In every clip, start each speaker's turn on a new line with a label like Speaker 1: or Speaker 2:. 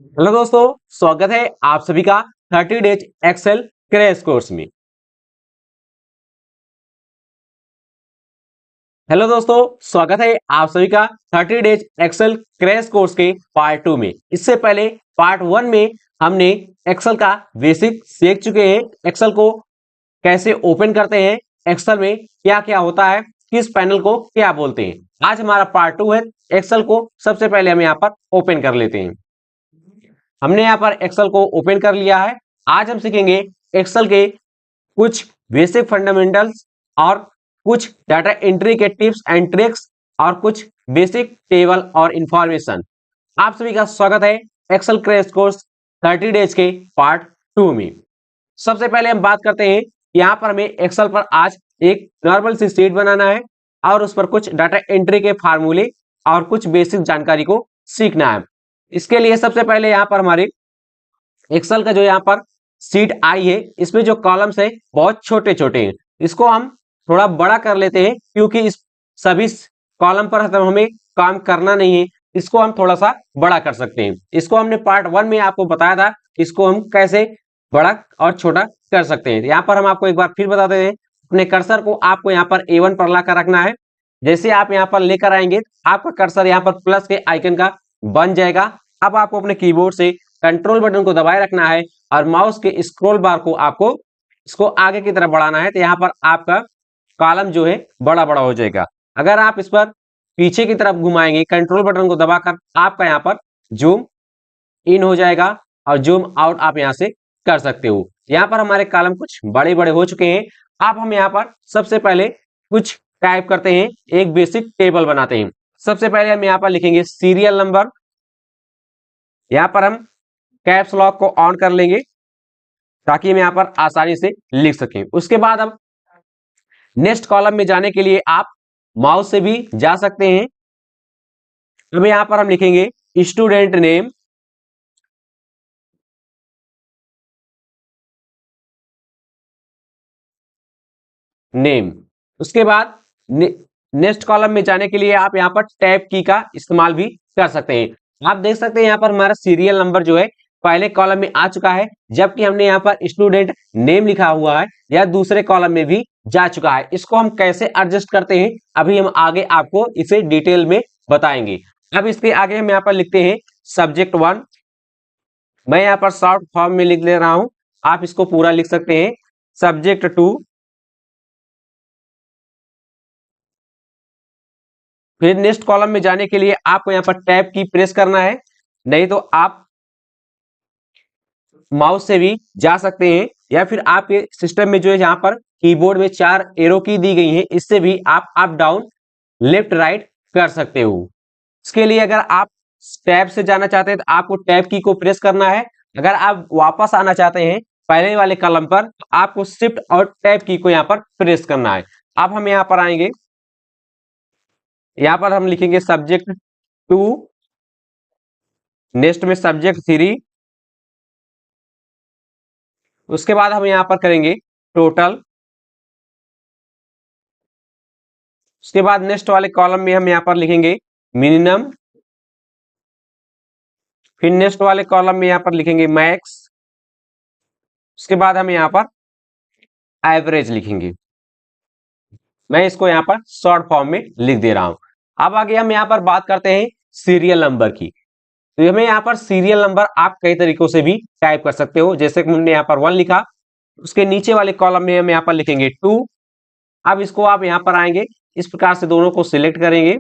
Speaker 1: Hello दोस्तों, स्वागत है आप सभी का 30 डेज एक्सेल क्रैश कोर्स में। हेलो दोस्तों, स्वागत है आप सभी का 30 डेज एक्सेल क्रैश कोर्स के पार्ट 2 में। इससे पहले पार्ट 1 में हमने एक्सेल का बेसिक सीख चुके हैं। एक्सेल को कैसे ओपन करते हैं, एक्सेल में क्या क्या होता है, किस पैनल को क्या बोलते हैं। आज हमारा पार्ट 2 है। एक्सेल को सबसे पहले हम यहाँ पर ओपन कर लेते हैं। हमने यहाँ पर एक्सेल को ओपन कर लिया है। आज हम सीखेंगे एक्सेल के कुछ बेसिक फंडामेंटल्स और कुछ डाटा एंट्री के टिप्स एंड ट्रिक्स और कुछ बेसिक टेबल और इंफॉर्मेशन। आप सभी का स्वागत है एक्सेल क्रैश कोर्स 30 डेज के पार्ट 2 में। सबसे पहले हम बात करते हैं, यहाँ पर हमें एक्सेल पर आज एक नॉर्मल सी शीट बनाना है और उस पर कुछ डाटा एंट्री के फार्मूले और कुछ बेसिक जानकारी को सीखना है। इसके लिए सबसे पहले यहाँ पर हमारे एक्सेल का जो यहाँ पर सीट आई है, इसमें जो कॉलम्स है बहुत छोटे छोटे हैं। इसको हम थोड़ा बड़ा कर लेते हैं क्योंकि इस सभी कॉलम पर हमें काम करना नहीं है। इसको हम थोड़ा सा बड़ा कर सकते हैं। इसको हमने पार्ट 1 में आपको बताया था, इसको हम कैसे बड़ा और छोटा कर सकते हैं। यहाँ पर हम आपको एक बार फिर बता देते हैं, अपने कर्सर को आपको यहाँ पर A1 पर लाकर रखना है। जैसे आप यहाँ पर लेकर आएंगे, आपका कर्सर यहाँ पर प्लस के आइकन का बन जाएगा। अब आपको अपने कीबोर्ड से कंट्रोल बटन को दबाए रखना है और माउस के स्क्रॉल बार को आपको इसको आगे की तरफ बढ़ाना है, तो यहाँ पर आपका कॉलम जो है बड़ा बड़ा हो जाएगा। अगर आप इस पर पीछे की तरफ घुमाएंगे कंट्रोल बटन को दबाकर, आपका यहाँ पर जूम इन हो जाएगा और जूम आउट आप यहाँ से कर सकते हो। यहाँ पर हमारे कॉलम कुछ बड़े बड़े हो चुके हैं। अब हम यहाँ पर सबसे पहले कुछ टाइप करते हैं, एक बेसिक टेबल बनाते हैं। सबसे पहले हम यहाँ पर लिखेंगे सीरियल नंबर। यहाँ पर हम कैप्स लॉक को ऑन कर लेंगे ताकि हम यहाँ पर आसानी से लिख सकें। उसके बाद अब नेक्स्ट कॉलम में जाने के लिए आप माउस से भी जा सकते हैं। अब यहाँ पर हम लिखेंगे स्टूडेंट नेम। उसके बाद नेक्स्ट कॉलम में जाने के लिए आप यहाँ पर टैब की का इस्तेमाल भी कर सकते हैं। आप देख सकते हैं यहाँ पर हमारा सीरियल नंबर जो है पहले कॉलम में आ चुका है, जबकि हमने यहाँ पर स्टूडेंट नेम लिखा हुआ है या दूसरे कॉलम में भी जा चुका है। इसको हम कैसे एडजस्ट करते हैं, अभी हम आगे आपको इसे डिटेल में बताएंगे। अब इसके आगे हम यहाँ पर लिखते हैं सब्जेक्ट 1। मैं यहाँ पर शॉर्ट फॉर्म में लिख ले रहा हूं, आप इसको पूरा लिख सकते हैं सब्जेक्ट 2। फिर नेक्स्ट कॉलम में जाने के लिए आपको यहाँ पर टैब की प्रेस करना है, नहीं तो आप माउस से भी जा सकते हैं या फिर आपके सिस्टम में जो है यहाँ पर कीबोर्ड में 4 एरो की दी गई हैं, इससे भी आप अप डाउन लेफ्ट राइट कर सकते हो। इसके लिए अगर आप टैब से जाना चाहते हैं तो आपको टैब की को प्रेस करना है। अगर आप वापस आना चाहते हैं पहले वाले कॉलम पर तो आपको शिफ्ट और टैब की को यहाँ पर प्रेस करना है। अब हम यहाँ पर आएंगे, यहाँ पर हम लिखेंगे सब्जेक्ट 2, नेक्स्ट में सब्जेक्ट 3। उसके बाद हम यहाँ पर करेंगे टोटल। उसके बाद नेक्स्ट वाले कॉलम में हम यहाँ पर लिखेंगे मिनिमम। फिर नेक्स्ट वाले कॉलम में यहाँ पर लिखेंगे मैक्स। उसके बाद हम यहाँ पर एवरेज लिखेंगे। मैं इसको यहाँ पर शॉर्ट फॉर्म में लिख दे रहा हूं। अब आगे हम यहाँ पर बात करते हैं सीरियल नंबर की। तो हमें यहाँ पर सीरियल नंबर आप कई तरीकों से भी टाइप कर सकते हो। जैसे कि हमने यहाँ पर 1 लिखा, उसके नीचे वाले कॉलम में हम यहाँ पर लिखेंगे 2। अब इसको आप यहाँ पर आएंगे, इस प्रकार से दोनों को सिलेक्ट करेंगे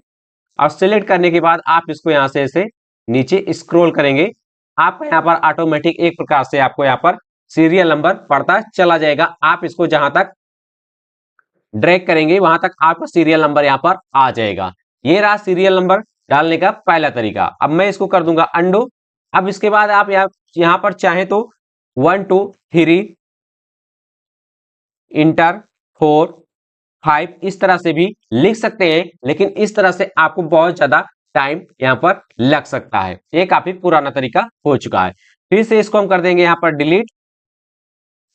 Speaker 1: और सिलेक्ट करने के बाद आप इसको यहाँ से ऐसे नीचे स्क्रॉल करेंगे। आपका यहाँ पर ऑटोमेटिक एक प्रकार से आपको यहाँ पर सीरियल नंबर पढ़ता चला जाएगा। आप इसको जहां तक ड्रैग करेंगे वहां तक आपका सीरियल नंबर यहाँ पर आ जाएगा। ये रहा सीरियल नंबर डालने का पहला तरीका। अब मैं इसको कर दूंगा अंडू। अब इसके बाद आप यहाँ पर चाहे तो 1 2 3 इंटर 4 5 इस तरह से भी लिख सकते हैं, लेकिन इस तरह से आपको बहुत ज्यादा टाइम यहाँ पर लग सकता है। ये काफी पुराना तरीका हो चुका है। फिर से इसको हम कर देंगे यहाँ पर डिलीट।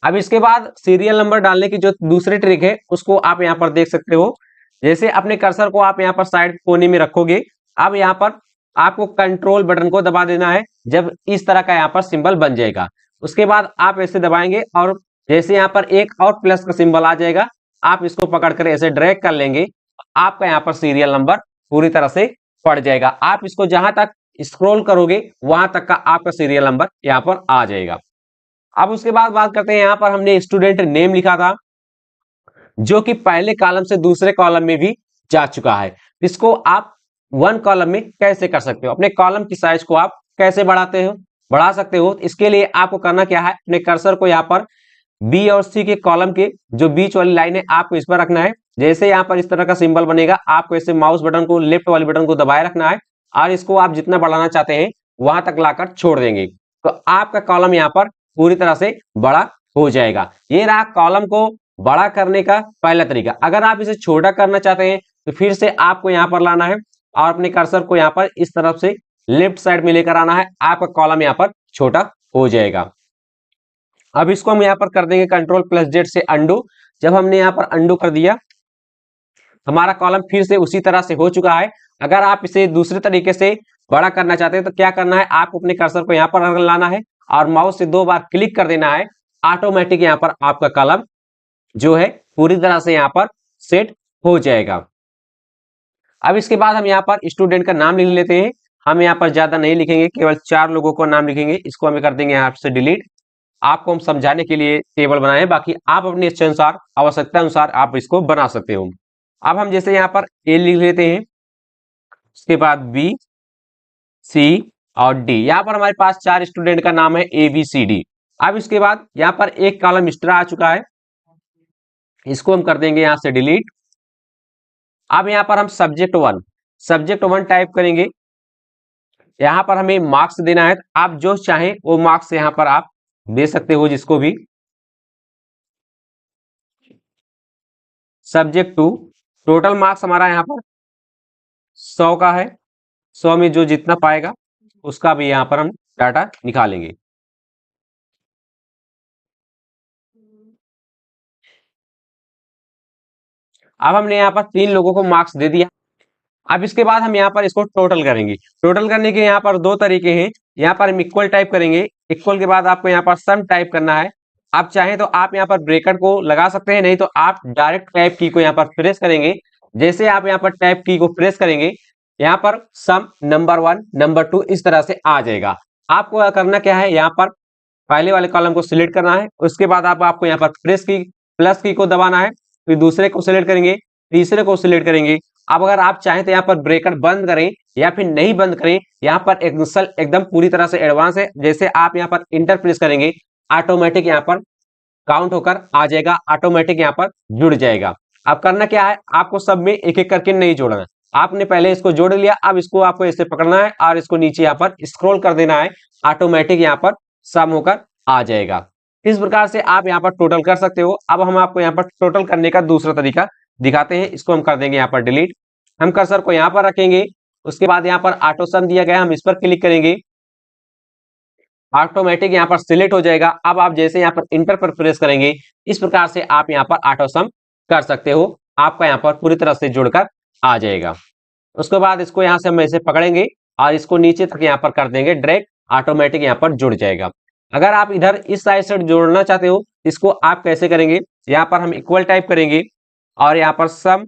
Speaker 1: अब इसके बाद सीरियल नंबर डालने की जो दूसरी ट्रिक है उसको आप यहाँ पर देख सकते हो। जैसे अपने कर्सर को आप यहाँ पर साइड कोने में रखोगे, अब यहाँ पर आपको कंट्रोल बटन को दबा देना है जब इस तरह का यहाँ पर सिंबल बन जाएगा। उसके बाद आप ऐसे दबाएंगे और जैसे यहाँ पर एक और प्लस का सिंबल आ जाएगा, आप इसको पकड़कर ऐसे ड्रैग कर लेंगे, आपका यहाँ पर सीरियल नंबर पूरी तरह से पड़ जाएगा। आप इसको जहां तक स्क्रॉल करोगे वहां तक का आपका सीरियल नंबर यहाँ पर आ जाएगा। अब उसके बाद बात करते हैं, यहाँ पर हमने स्टूडेंट नेम लिखा था जो कि पहले कॉलम से दूसरे कॉलम में भी जा चुका है। इसको आप वन कॉलम में कैसे कर सकते हो, अपने कॉलम की साइज को आप कैसे बढ़ा सकते हो। इसके लिए आपको करना क्या है, अपने कर्सर को यहाँ पर बी और सी के कॉलम के जो बीच वाली लाइन है आपको इस पर रखना है। जैसे यहाँ पर इस तरह का सिंबल बनेगा, आपको ऐसे माउस बटन को लेफ्ट वाली बटन को दबाए रखना है और इसको आप जितना बढ़ाना चाहते हैं वहां तक लाकर छोड़ देंगे तो आपका कॉलम यहाँ पर पूरी तरह से बड़ा हो जाएगा। ये रहा कॉलम को बड़ा करने का पहला तरीका। अगर आप इसे छोटा करना चाहते हैं तो फिर से आपको यहाँ पर लाना है और अपने कर्सर को यहाँ पर इस तरफ से लेफ्ट साइड में लेकर आना है, आपका कॉलम यहाँ पर छोटा हो जाएगा। अब इसको हम यहाँ पर कर देंगे कंट्रोल प्लस जेड से अंडू। जब हमने यहाँ पर अंडू कर दिया, हमारा कॉलम फिर से उसी तरह से हो चुका है। अगर आप इसे दूसरे तरीके से बड़ा करना चाहते हैं तो क्या करना है, आपको अपने कर्सर को यहाँ पर लाना है और माउस से 2 बार क्लिक कर देना है। ऑटोमेटिक यहाँ पर आपका कॉलम जो है पूरी तरह से यहाँ पर सेट हो जाएगा। अब इसके बाद हम यहाँ पर स्टूडेंट का नाम लिख लेते हैं। हम यहाँ पर ज्यादा नहीं लिखेंगे, केवल 4 लोगों को नाम लिखेंगे। इसको हमें कर देंगे यहाँ से डिलीट। आपको हम समझाने के लिए टेबल बनाए, बाकी आप अपने इच्छा अनुसार आवश्यकता अनुसार आप इसको बना सकते हो। अब हम जैसे यहाँ पर ए लिख लेते हैं, उसके बाद बी, सी और डी। यहाँ पर हमारे पास 4 स्टूडेंट का नाम है ए बी सी डी। अब इसके बाद यहाँ पर एक कॉलम एक्स्ट्रा आ चुका है, इसको हम कर देंगे यहाँ से डिलीट। अब यहाँ पर हम सब्जेक्ट वन टाइप करेंगे। यहाँ पर हमें मार्क्स देना है, आप जो चाहें वो मार्क्स यहाँ पर आप दे सकते हो जिसको भी। सब्जेक्ट 2 टोटल मार्क्स हमारा यहाँ पर 100 का है, 100 में जो जितना पाएगा उसका भी यहाँ पर हम डाटा निकालेंगे। अब हमने यहाँ पर 3 लोगों को मार्क्स दे दिया। अब इसके बाद हम यहाँ पर इसको टोटल करेंगे। टोटल करने के यहाँ पर 2 तरीके हैं। यहाँ पर हम इक्वल टाइप करेंगे, इक्वल के बाद आपको यहाँ पर सम टाइप करना है। आप चाहें तो आप यहाँ पर ब्रैकेट को लगा सकते हैं, नहीं तो आप डायरेक्ट टैब की को यहाँ पर प्रेस करेंगे। जैसे आप यहाँ पर टैब की को प्रेस करेंगे, यहाँ पर सम नंबर 1 नंबर 2 इस तरह से आ जाएगा। आपको करना क्या है, यहाँ पर पहले वाले कॉलम को सिलेक्ट करना है, उसके बाद आपको यहाँ पर प्लस की को दबाना है, फिर दूसरे को सिलेक्ट करेंगे, तीसरे को सिलेक्ट करेंगे। अब अगर आप चाहें तो यहाँ पर ब्रैकेट बंद करें या फिर नहीं बंद करें, यहाँ पर एक्सेल एकदम पूरी तरह से एडवांस है। जैसे आप यहाँ पर इंटर प्रेस करेंगे, ऑटोमेटिक यहाँ पर काउंट होकर आ जाएगा, ऑटोमेटिक यहाँ पर जुड़ जाएगा। अब करना क्या है, आपको सब में एक एक करके नहीं जोड़ना है। आपने पहले इसको जोड़ लिया, अब इसको आपको ऐसे पकड़ना है और इसको नीचे यहाँ पर स्क्रॉल कर देना है, ऑटोमेटिक यहाँ पर सम होकर आ जाएगा। इस प्रकार से आप यहाँ पर टोटल कर सकते हो। अब हम आपको यहाँ पर टोटल करने का दूसरा तरीका दिखाते हैं, इसको हम कर देंगे यहाँ पर डिलीट। हम कर्सर को यहाँ पर रखेंगे, उसके बाद यहाँ पर ऑटो सम दिया गया, हम इस पर क्लिक करेंगे, ऑटोमेटिक यहाँ पर सिलेक्ट हो जाएगा। अब आप जैसे यहाँ पर इंटर पर प्रेस करेंगे, इस प्रकार से आप यहाँ पर ऑटो सम कर सकते हो, आपका यहाँ पर पूरी तरह से जुड़कर आ जाएगा। उसके बाद इसको यहाँ से हम ऐसे पकड़ेंगे और इसको नीचे तक यहाँ पर कर देंगे ड्रैग, ऑटोमेटिक यहाँ पर जुड़ जाएगा। अगर आप इधर इस साइड से जोड़ना चाहते हो, इसको आप कैसे करेंगे, यहाँ पर हम इक्वल टाइप करेंगे और यहाँ पर सम,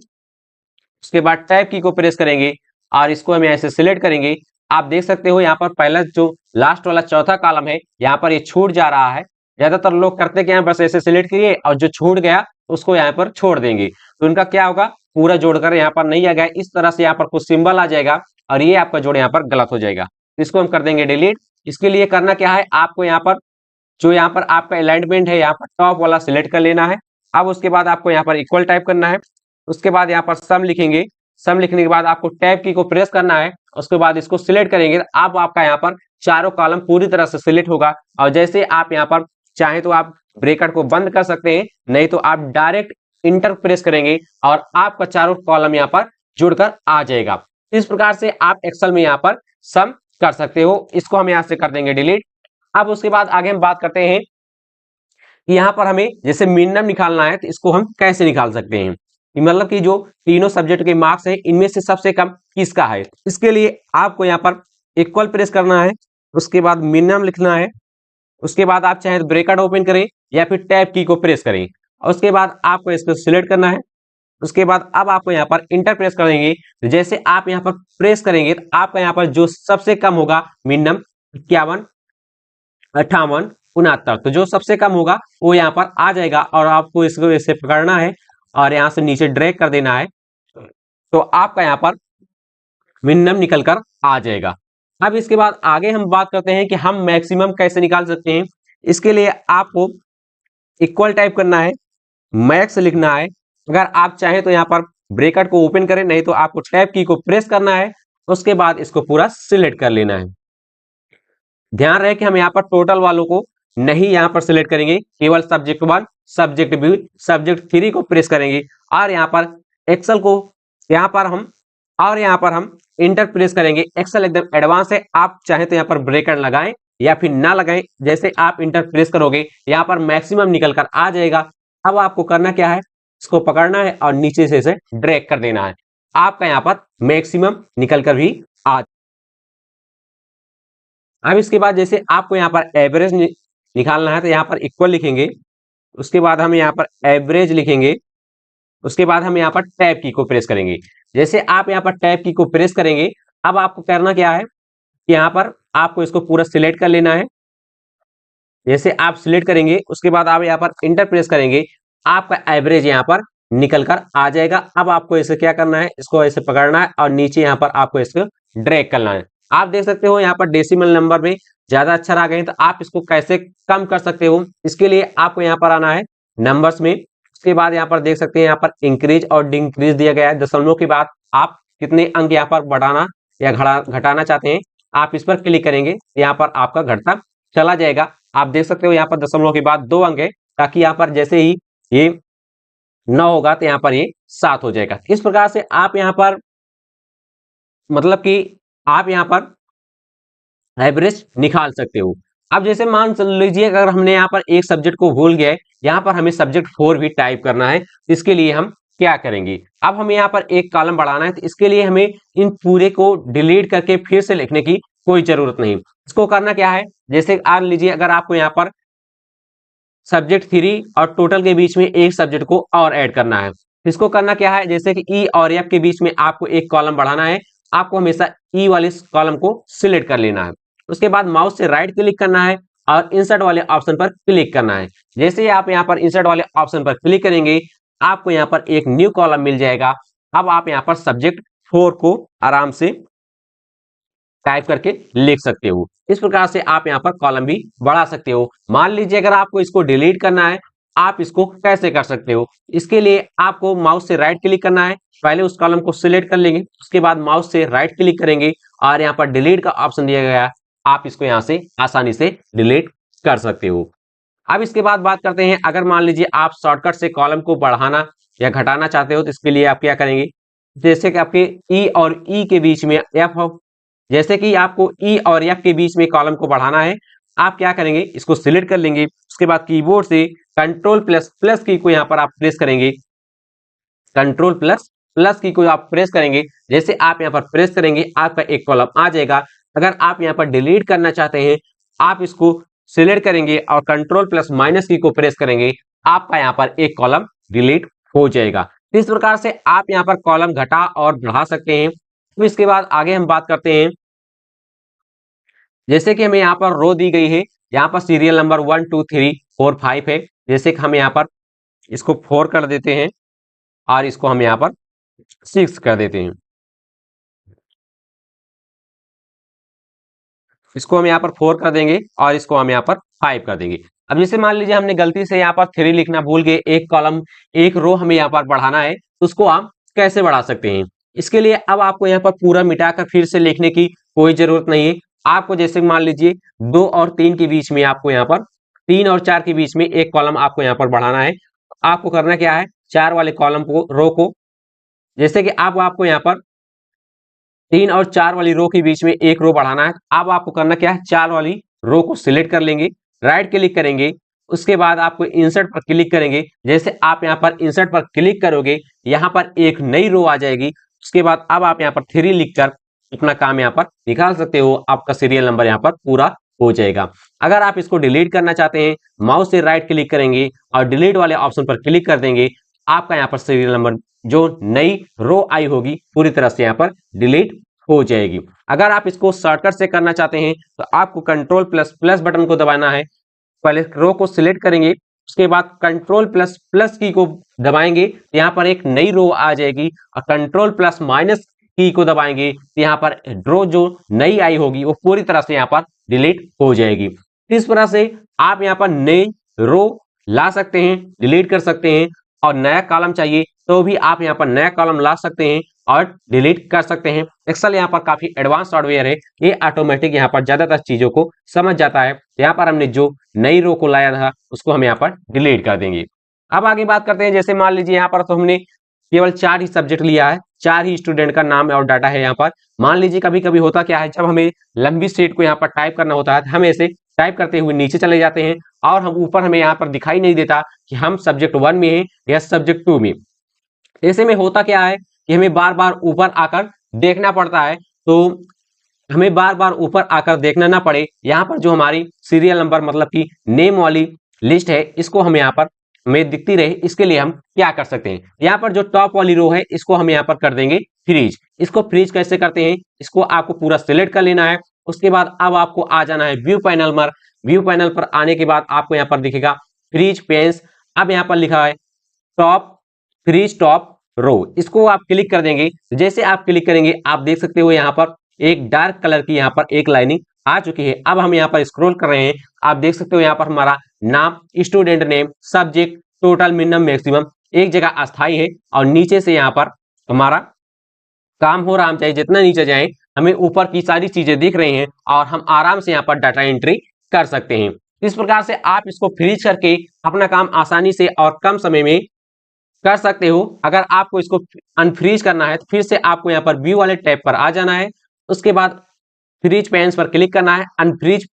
Speaker 1: उसके बाद टैब की को प्रेस करेंगे और इसको हम यहाँ से सिलेक्ट करेंगे। आप देख सकते हो यहाँ पर पहला जो लास्ट वाला चौथा कॉलम है, यहाँ पर ये छूट जा रहा है। ज्यादातर लोग करते क्या है, बस ऐसे सिलेक्ट किए और जो छूट गया उसको यहाँ पर छोड़ देंगे, तो उनका क्या होगा, पूरा जोड़कर यहाँ पर नहीं आ गया। इस तरह से यहाँ पर कुछ सिंबल आ जाएगा और ये आपका जोड़ यहाँ पर गलत हो जाएगा। इसको हम कर देंगे डिलीट। इसके लिए करना क्या है, आपको यहाँ पर जो यहाँ पर आपका अलाइनमेंट है, यहाँ पर टॉप वाला सिलेक्ट कर लेना है। अब उसके बाद आपको यहाँ पर इक्वल टाइप करना है, उसके बाद यहाँ पर सम लिखेंगे, सम लिखने के बाद आपको टैब की को प्रेस करना है, उसके बाद इसको सिलेक्ट करेंगे। अब आपका यहाँ पर चारों कॉलम पूरी तरह से सिलेक्ट होगा और जैसे आप यहाँ पर चाहे तो आप ब्रैकेट को बंद कर सकते हैं, नहीं तो आप डायरेक्ट इंटर प्रेस करेंगे और आपका चारों कॉलम यहाँ पर जुड़कर आ जाएगा। इस प्रकार से आप एक्सेल में यहाँ पर सम कर सकते हो। इसको हम यहाँ से कर देंगे डिलीट। अब उसके बाद आगे हम बात करते हैं कि यहाँ पर हमें जैसे मिनिमम निकालना है तो इसको हम कैसे निकाल सकते हैं। कि मतलब कि जो तीनों सब्जेक्ट के मार्क्स हैं इनमें से सबसे कम किसका है। इसके लिए आपको यहाँ पर इक्वल प्रेस करना है, उसके बाद मिनिमम लिखना है, उसके बाद आप चाहे तो ब्रैकेट ओपन करें या फिर टैब की को प्रेस करें और उसके बाद आपको इसको सिलेक्ट करना है। उसके बाद अब आपको यहाँ पर इंटर प्रेस करेंगे, तो जैसे आप यहाँ पर प्रेस करेंगे तो आपका यहाँ पर जो सबसे कम होगा मिनिमम 51, 58, 69, तो जो सबसे कम होगा वो यहाँ पर आ जाएगा और आपको इसको ऐसे पकड़ना है और यहाँ से नीचे ड्रैग कर देना है, तो आपका यहाँ पर मिनिमम निकल कर आ जाएगा। अब इसके बाद आगे हम बात करते हैं कि हम मैक्सिमम कैसे निकाल सकते हैं। इसके लिए आपको इक्वल टाइप करना है, मैक्स लिखना है। अगर आप चाहें तो यहाँ पर ब्रैकेट को ओपन करें, नहीं तो आपको टैब की को प्रेस करना है, उसके बाद इसको पूरा सिलेक्ट कर लेना है। ध्यान रहे कि हम यहाँ पर टोटल वालों को नहीं यहाँ पर सिलेक्ट करेंगे, केवल सब्जेक्ट 1, सब्जेक्ट 2, सब्जेक्ट 3 को प्रेस करेंगे और यहाँ पर एक्सेल को यहाँ पर हम इंटर प्रेस करेंगे। एक्सेल एकदम एडवांस है, आप चाहे तो यहाँ पर ब्रैकेट लगाएं या फिर ना लगाएं, जैसे आप इंटर प्रेस करोगे यहाँ पर मैक्सिमम निकल कर आ जाएगा। अब आपको करना क्या है, इसको पकड़ना है और नीचे से इसे ड्रैग कर देना है, आपका यहाँ पर मैक्सिमम निकल कर भी आ। अब इसके बाद जैसे आपको यहाँ पर एवरेज निकालना है तो यहाँ पर इक्वल लिखेंगे, उसके बाद हम यहाँ पर एवरेज लिखेंगे, उसके बाद हम यहाँ पर टैब की को प्रेस करेंगे। जैसे आप यहाँ पर टैब की को प्रेस करेंगे, अब आपको करना क्या है कि यहाँ पर आपको इसको पूरा सिलेक्ट कर लेना है। जैसे आप सिलेक्ट करेंगे उसके बाद आप यहाँ पर इंटर प्रेस करेंगे, आपका एवरेज यहाँ पर निकल कर आ जाएगा। अब आपको इसे क्या करना है, इसको ऐसे पकड़ना है और नीचे यहाँ पर आपको इसको ड्रैग करना है। आप देख सकते हो यहाँ पर डेसिमल नंबर में ज्यादा अक्षर आ गए हैं, तो आप इसको कैसे कम कर सकते हो। इसके लिए आपको यहाँ पर आना है नंबर्स में, उसके बाद यहाँ पर देख सकते हैं यहाँ पर इंक्रीज और डिक्रीज दिया गया है। दशमलव के बाद आप कितने अंक यहाँ पर बढ़ाना या घटाना चाहते हैं, आप इस पर क्लिक करेंगे, यहाँ पर आपका घटता चला जाएगा। आप देख सकते हो यहाँ पर दशमलव के बाद 2 अंक है, ताकि यहाँ पर जैसे ही ये 9 होगा तो यहाँ पर ये 7 हो जाएगा। इस प्रकार से आप यहाँ पर मतलब कि आप यहाँ पर एवरेज निकाल सकते हो। अब जैसे मान लीजिए अगर हमने यहाँ पर एक सब्जेक्ट को भूल गए, यहाँ पर हमें सब्जेक्ट 4 भी टाइप करना है, इसके लिए हम क्या करेंगे, अब हमें यहाँ पर एक कॉलम बढ़ाना है, तो इसके लिए हमें इन पूरे को डिलीट करके फिर से लिखने की कोई जरूरत नहीं। इसको करना क्या है, जैसे मान लीजिए अगर आपको यहाँ पर सब्जेक्ट 3 और टोटल के बीच में एक सब्जेक्ट को और ऐड करना है, इसको करना क्या है, जैसे कि ई और एफ के बीच में आपको एक कॉलम बढ़ाना है, आपको हमेशा ई वाले कॉलम को सिलेक्ट कर लेना है। उसके बाद माउस से राइट क्लिक करना है और इंसर्ट वाले ऑप्शन पर क्लिक करना है। जैसे ही आप यहाँ पर इंसर्ट वाले ऑप्शन पर क्लिक करेंगे, आपको यहाँ पर एक न्यू कॉलम मिल जाएगा। अब आप यहाँ पर सब्जेक्ट 4 को आराम से टाइप करके लिख सकते हो। इस प्रकार से आप यहाँ पर कॉलम भी बढ़ा सकते हो। मान लीजिए अगर आपको इसको डिलीट करना है, आप इसको कैसे कर सकते हो, इसके लिए आपको माउस से राइट क्लिक करना है, पहले उस कॉलम को सिलेक्ट कर लेंगे, उसके बाद माउस से राइट क्लिक करेंगे और यहाँ पर डिलीट का ऑप्शन दिया गया है, आप इसको यहाँ से आसानी से डिलीट कर सकते हो। अब इसके बाद बात करते हैं, अगर मान लीजिए आप शॉर्टकट से कॉलम को बढ़ाना या घटाना चाहते हो, तो इसके लिए आप क्या करेंगे, जैसे कि आपके ई और ई के बीच में जैसे कि आपको ई और एफ के बीच में कॉलम को बढ़ाना है, आप क्या करेंगे, इसको सिलेक्ट कर लेंगे, उसके बाद कीबोर्ड से कंट्रोल प्लस प्लस की को यहाँ पर आप प्रेस करेंगे, कंट्रोल प्लस प्लस की को आप प्रेस करेंगे। जैसे आप यहाँ पर प्रेस करेंगे, आपका एक कॉलम आ जाएगा। अगर आप यहाँ पर डिलीट करना चाहते हैं, आप इसको सिलेक्ट करेंगे और कंट्रोल प्लस माइनस की को प्रेस करेंगे, आपका यहाँ पर एक कॉलम डिलीट हो जाएगा। इस प्रकार से आप यहाँ पर कॉलम घटा और बढ़ा सकते हैं। तो इसके बाद आगे हम बात करते हैं, जैसे कि हमें यहाँ पर रो दी गई है, यहाँ पर सीरियल नंबर 1 2 3 4 5 है, जैसे कि हम यहाँ पर इसको 4 कर देते हैं और इसको हम यहाँ पर 6 कर देते हैं, इसको हम यहाँ पर 4 कर देंगे और इसको हम यहाँ पर 5 कर देंगे। अब जैसे मान लीजिए हमने गलती से यहाँ पर 3 लिखना भूल गए, एक कॉलम एक रो हमें यहाँ पर बढ़ाना है, तो उसको हम कैसे बढ़ा सकते हैं। इसके लिए अब आपको यहाँ पर पूरा मिटाकर फिर से लिखने की कोई जरूरत नहीं है। आपको जैसे मान लीजिए 2 और 3 के बीच में, आपको यहाँ पर 3 और 4 के बीच में एक कॉलम आपको यहाँ पर बढ़ाना है। आपको करना क्या है, 4 वाले कॉलम को, रो को, जैसे कि आपको यहाँ पर 3 और 4 वाली रो के बीच में एक रो बढ़ाना है। अब आपको करना क्या है, 4 वाली रो को सिलेक्ट कर लेंगे, राइट क्लिक करेंगे उसके बाद आपको इंसर्ट पर क्लिक करेंगे। जैसे आप यहाँ पर इंसर्ट पर क्लिक करोगे, यहाँ पर एक नई रो आ जाएगी। उसके बाद अब आप यहाँ पर 3 लिखकर अपना काम यहाँ पर निकाल सकते हो। आपका सीरियल नंबर यहाँ पर पूरा हो जाएगा। अगर आप इसको डिलीट करना चाहते हैं, माउस से राइट क्लिक करेंगे और डिलीट वाले ऑप्शन पर क्लिक कर देंगे। आपका यहाँ पर सीरियल नंबर जो नई रो आई होगी पूरी तरह से यहाँ पर डिलीट हो जाएगी। अगर आप इसको शॉर्टकट से करना चाहते हैं तो आपको कंट्रोल प्लस प्लस बटन को दबाना है। पहले रो को सिलेक्ट करेंगे, उसके बाद कंट्रोल प्लस प्लस की को दबाएंगे, यहाँ पर एक नई रो आ जाएगी। और कंट्रोल प्लस माइनस की को दबाएंगे, यहाँ पर रो जो नई आई होगी वो पूरी तरह से यहाँ पर डिलीट हो जाएगी। इस तरह से आप यहाँ पर नई रो ला सकते हैं, डिलीट कर सकते हैं। और नया कॉलम चाहिए तो भी आप यहाँ पर नया कॉलम ला सकते हैं और डिलीट कर सकते हैं। एक्सेल यहाँ पर काफी एडवांस सॉफ्टवेयर है, ये ऑटोमेटिक यहाँ पर ज्यादातर चीजों को समझ जाता है। यहाँ पर हमने जो नई रो को लाया था उसको हम यहाँ पर डिलीट कर देंगे। अब आगे बात करते हैं, जैसे मान लीजिए यहाँ पर तो हमने केवल 4 ही सब्जेक्ट लिया है, 4 ही स्टूडेंट का नाम और डाटा है यहाँ पर। मान लीजिए कभी कभी होता क्या है, जब हमें लंबी शीट को यहाँ पर टाइप करना होता है, हम ऐसे टाइप करते हुए नीचे चले जाते हैं और हम ऊपर हमें यहाँ पर दिखाई नहीं देता कि हम सब्जेक्ट 1 में हैं या सब्जेक्ट 2 में। ऐसे में होता क्या है कि हमें बार बार ऊपर आकर देखना पड़ता है। तो हमें बार बार ऊपर आकर देखना ना पड़े, यहाँ पर जो हमारी सीरियल नंबर मतलब कि नेम वाली लिस्ट है इसको हम यहाँ पर हमें दिखती रहे, इसके लिए हम क्या कर सकते हैं, यहाँ पर जो टॉप वाली रो है इसको हम यहाँ पर कर देंगे फ्रीज। इसको फ्रीज कैसे करते हैं, इसको आपको पूरा सिलेक्ट कर लेना है। उसके बाद अब आपको आ जाना है व्यू पैनल पर। व्यू पैनल पर आने के बाद आपको यहाँ पर दिखेगा फ्रीज पेन्स। अब यहाँ पर लिखा है टॉप फ्रीज टॉप रो, इसको आप क्लिक कर देंगे। जैसे आप क्लिक करेंगे आप देख सकते हो यहाँ पर एक डार्क कलर की यहाँ पर एक लाइनिंग आ चुकी है। अब हम यहाँ पर स्क्रॉल कर रहे हैं, आप देख सकते हो यहाँ पर हमारा नाम, student name, subject, total, minimum, maximum एक जगह अस्थाई है और नीचे से यहाँ पर हमारा काम हो रहा। हम चाहे जितना नीचे जाएं हमें ऊपर की सारी चीजें दिख रही हैं और हम आराम से यहाँ पर डाटा एंट्री कर सकते हैं। इस प्रकार से आप इसको फ्रीज करके अपना काम आसानी से और कम समय में कर सकते हो। अगर आपको इसको अनफ्रीज करना है तो फिर से आपको यहाँ पर व्यू वाले टैब पर आ जाना है। उसके बाद फ्रीज पेन्स पर क्लिक करना है, अनफ्रीज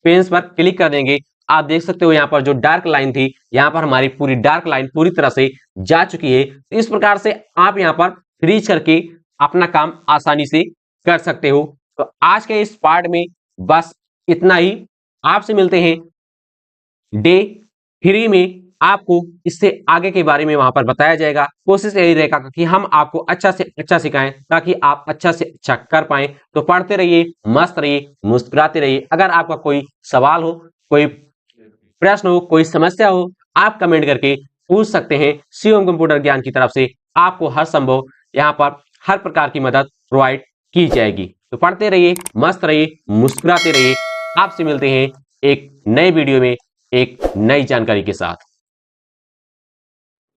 Speaker 1: पेन्स पर क्लिक कर देंगे। आप देख सकते हो यहाँ पर जो डार्क लाइन थी यहाँ पर हमारी पूरी डार्क लाइन पूरी तरह से जा चुकी है। इस प्रकार से आप यहाँ पर फ्रीज करके अपना काम आसानी से कर सकते हो। तो आज के इस पार्ट में बस इतना ही। आपसे मिलते हैं डे 3 में, आपको इससे आगे के बारे में वहां पर बताया जाएगा। कोशिश यही रहेगा कि हम आपको अच्छा से अच्छा सिखाएं ताकि आप अच्छा से अच्छा कर पाएं। तो पढ़ते रहिए, मस्त रहिए, मुस्कुराते रहिए। अगर आपका कोई सवाल हो, कोई प्रश्न हो, कोई समस्या हो, आप कमेंट करके पूछ सकते हैं। शिवम कंप्यूटर ज्ञान की तरफ से आपको हर संभव यहाँ पर हर प्रकार की मदद प्रोवाइड की जाएगी। तो पढ़ते रहिए, मस्त रहिए, मुस्कुराते रहिए। आपसे मिलते हैं एक नए वीडियो में एक नई जानकारी के साथ।